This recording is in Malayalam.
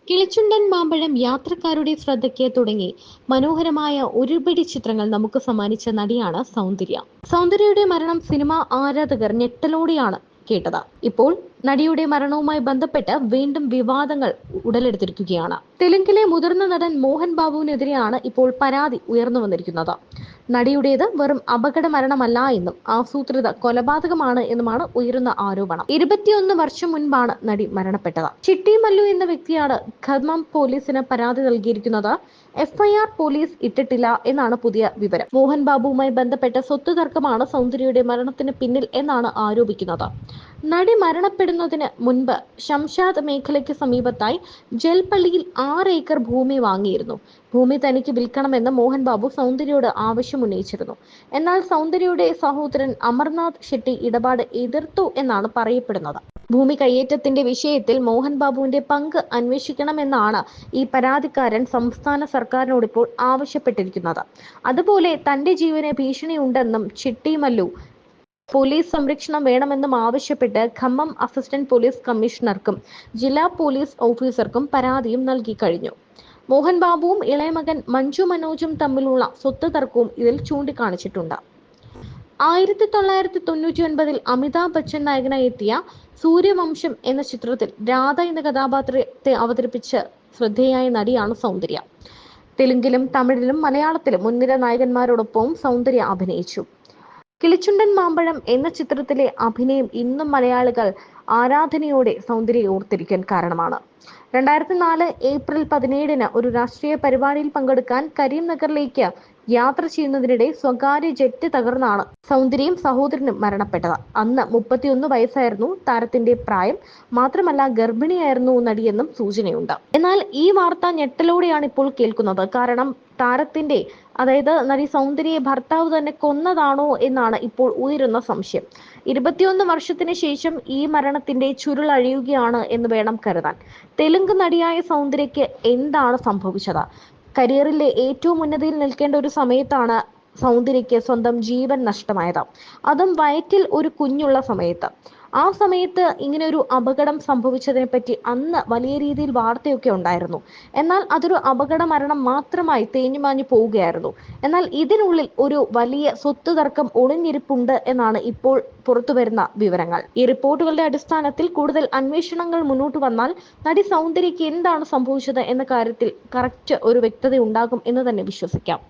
കിളിച്ചുണ്ടൻ മാമ്പഴം യാത്രക്കാരുടെ ശ്രദ്ധയ്ക്ക് തുടങ്ങി മനോഹരമായ ഒരുപിടി ചിത്രങ്ങൾ നമുക്ക് സമ്മാനിച്ച നടിയാണ് സൗന്ദര്യ. സൗന്ദര്യയുടെ മരണം സിനിമാ ആരാധകർ ഞെട്ടലോടെയാണ് കേട്ടത്. ഇപ്പോൾ നടിയുടെ മരണവുമായി ബന്ധപ്പെട്ട് വീണ്ടും വിവാദങ്ങൾ ഉടലെടുത്തിരിക്കുകയാണ്. തെലുങ്കിലെ മുതിർന്ന നടൻ മോഹൻ ബാബുവിനെതിരെയാണ് ഇപ്പോൾ പരാതി ഉയർന്നു വന്നിരിക്കുന്നത്. നടിയുടേത് വെറും അപകട മരണമല്ല എന്നും ആസൂത്രിത കൊലപാതകമാണ് എന്നുമാണ് ഉയരുന്ന ആരോപണം. 21 വർഷം മുൻപാണ് നടി മരണപ്പെട്ടത്. ചിട്ടി മല്ലു എന്ന വ്യക്തിയാണ് ഖമ്മം പോലീസിന് പരാതി നൽകിയിരിക്കുന്നത്. FIR പോലീസ് ഇട്ടിട്ടില്ല എന്നാണ് പുതിയ വിവരം. മോഹൻ ബാബുവുമായി ബന്ധപ്പെട്ട സ്വത്ത് തർക്കമാണ് സൗന്ദര്യയുടെ മരണത്തിന് പിന്നിൽ എന്നാണ് ആരോപിക്കുന്നത്. നടി മരണപ്പെടുന്നതിന് മുൻപ് ശംഷാദ് മേഖലയ്ക്ക് സമീപത്തായി ജൽപള്ളിയിൽ 6 ഏക്കർ ഭൂമി വാങ്ങിയിരുന്നു. ഭൂമി തനിക്ക് വിൽക്കണമെന്ന് മോഹൻ ബാബു സൗന്ദര്യയോട് ആവശ്യമുന്നയിച്ചിരുന്നു. എന്നാൽ സൗന്ദര്യയുടെ സഹോദരൻ അമർനാഥ് ഷെട്ടി ഇടപാട് എതിർത്തു എന്നാണ് പറയപ്പെടുന്നത്. ഭൂമി കയ്യേറ്റത്തിന്റെ വിഷയത്തിൽ മോഹൻ ബാബുവിന്റെ പങ്ക് അന്വേഷിക്കണമെന്നാണ് ഈ പരാതിക്കാരൻ സംസ്ഥാന സർക്കാരിനോട് ഇപ്പോൾ ആവശ്യപ്പെട്ടിരിക്കുന്നത്. അതുപോലെ തന്റെ ജീവന് ഭീഷണിയുണ്ടെന്നും ചിട്ടി മല്ലു പോലീസ് സംരക്ഷണം വേണമെന്നും ആവശ്യപ്പെട്ട് ഖമ്മം അസിസ്റ്റന്റ് പോലീസ് കമ്മീഷണർക്കും ജില്ലാ പോലീസ് ഓഫീസർക്കും പരാതിയും നൽകി കഴിഞ്ഞു. മോഹൻ ബാബുവും ഇളയമകൻ മഞ്ജു മനോജും തമ്മിലുള്ള സ്വത്ത് തർക്കവും ഇതിൽ ചൂണ്ടിക്കാണിച്ചിട്ടുണ്ട്. 1999 അമിതാഭ് ബച്ചൻ നായകനായി എത്തിയ സൂര്യവംശം എന്ന ചിത്രത്തിൽ രാധ എന്ന കഥാപാത്രത്തെ അവതരിപ്പിച്ച് ശ്രദ്ധേയായ നടിയാണ് സൗന്ദര്യ. തെലുങ്കിലും തമിഴിലും മലയാളത്തിലും മുൻനിര നായകന്മാരോടൊപ്പവും സൗന്ദര്യ അഭിനയിച്ചു. കിളിച്ചുണ്ടൻ മാമ്പഴം എന്ന ചിത്രത്തിലെ അഭിനയം ഇന്നും മലയാളികൾ ആരാധനയോടെ സൗന്ദര്യയെ ഓർത്തിരിക്കാൻ കാരണമാണ്. 2004 ഏപ്രിൽ 17 ഒരു രാഷ്ട്രീയ പരിപാടിയിൽ പങ്കെടുക്കാൻ കരീംനഗറിലേക്ക് യാത്ര ചെയ്യുന്നതിനിടെ സ്വകാര്യ ജെറ്റ് തകർന്നാണ് സൗന്ദര്യയും സഹോദരനും മരണപ്പെട്ടത്. അന്ന് 31 വയസ്സായിരുന്നു താരത്തിന്റെ പ്രായം. മാത്രമല്ല ഗർഭിണിയായിരുന്നു നടിയെന്നും സൂചനയുണ്ട്. എന്നാൽ ഈ വാർത്ത ഞെട്ടലോടെയാണ് ഇപ്പോൾ കേൾക്കുന്നത്. കാരണം താരത്തിന്റെ അതായത് നടി സൗന്ദര്യയെ ഭർത്താവ് തന്നെ കൊന്നതാണോ എന്നാണ് ഇപ്പോൾ ഉയരുന്ന സംശയം. 21 വർഷത്തിന് ശേഷം ഈ മരണത്തിന്റെ ചുരുളഴിയുകയാണ് എന്ന് വേണം കരുതാൻ. തെലുങ്ക് നടിയായ സൗന്ദര്യയ്ക്ക് എന്താണ് സംഭവിച്ചത്? കരിയറിലെ ഏറ്റവും ഉന്നതിയിൽ നിൽക്കേണ്ട ഒരു സമയത്താണ് സൗന്ദര്യയ്ക്ക് സ്വന്തം ജീവൻ നഷ്ടമായത്. അതും വയറ്റിൽ ഒരു കുഞ്ഞുള്ള സമയത്ത്. ആ സമയത്ത് ഇങ്ങനെ ഒരു അപകടം സംഭവിച്ചതിനെ പറ്റി അന്ന് വലിയ രീതിയിൽ വാർത്തയൊക്കെ ഉണ്ടായിരുന്നു. എന്നാൽ അതൊരു അപകട മരണം മാത്രമായി തേഞ്ഞുമാഞ്ഞു പോവുകയായിരുന്നു. എന്നാൽ ഇതിനുള്ളിൽ ഒരു വലിയ സ്വത്ത് തർക്കം ഒളിഞ്ഞിരിപ്പുണ്ട് എന്നാണ് ഇപ്പോൾ പുറത്തുവരുന്ന വിവരങ്ങൾ. ഈ റിപ്പോർട്ടുകളുടെ അടിസ്ഥാനത്തിൽ കൂടുതൽ അന്വേഷണങ്ങൾ മുന്നോട്ട് വന്നാൽ നടി സൗന്ദര്യയ്ക്ക് എന്താണ് സംഭവിച്ചത് എന്ന കാര്യത്തിൽ കറക്റ്റ് ഒരു വ്യക്തത ഉണ്ടാകും എന്ന് തന്നെ വിശ്വസിക്കാം.